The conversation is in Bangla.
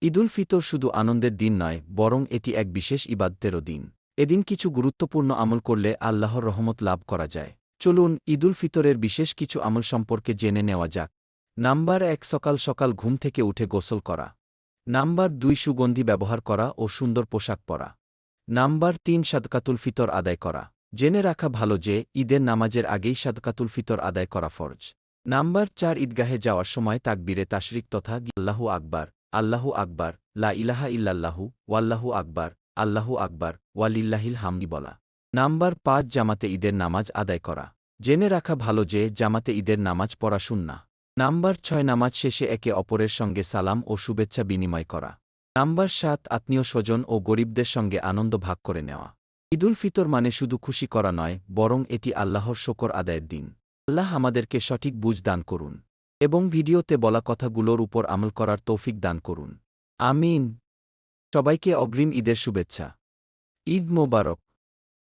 ঈদুল ফিতর শুধু আনন্দের দিন নয়, বরং এটি এক বিশেষ ইবাদতেরও দিন। এদিন কিছু গুরুত্বপূর্ণ আমল করলে আল্লাহর রহমত লাভ করা যায়। চলুন ঈদুল ফিতরের বিশেষ কিছু আমল সম্পর্কে জেনে নেওয়া যাক। নাম্বার ১, সকাল সকাল ঘুম থেকে উঠে গোসল করা। নাম্বার ২, সুগন্ধি ব্যবহার করা ও সুন্দর পোশাক পরা। নাম্বার ৩, সাদকাতুল ফিতর আদায় করা। জেনে রাখা ভালো যে ঈদের নামাজের আগেই সাদকাতুল ফিতর আদায় করা ফরজ। নাম্বার ৪, ঈদগাহে যাওয়ার সময় তাকবীরে তাশরিক তথা আল্লাহু আকবার, আল্লাহু আকবার, লা ইলাহা ইল্লাল্লাহু, ওয়াল্লাহু আকবার, আল্লাহু আকবার, ওয়ালিল্লাহিল হামদি বলা। নাম্বার ৫, জামাতে ঈদের নামাজ আদায় করা। জেনে রাখা ভালো যে জামাতে ঈদের নামাজ পড়া সুন্নাহ। নাম্বার ৬, নামাজ শেষে একে অপরের সঙ্গে সালাম ও শুভেচ্ছা বিনিময় করা। নাম্বার ৭, আত্মীয় স্বজন ও গরিবদের সঙ্গে আনন্দ ভাগ করে নেওয়া। ঈদুল ফিতর মানে শুধু খুশি করা নয়, বরং এটি আল্লাহর শকর আদায়ের দিন। আল্লাহ আমাদেরকে সঠিক বুঝ দান করুন এবং ভিডিওতে বলা কথাগুলোর উপর আমল করার তৌফিক দান করুন। আমিন। সবাইকে অগ্রিম ঈদের শুভেচ্ছা। ঈদ মোবারক।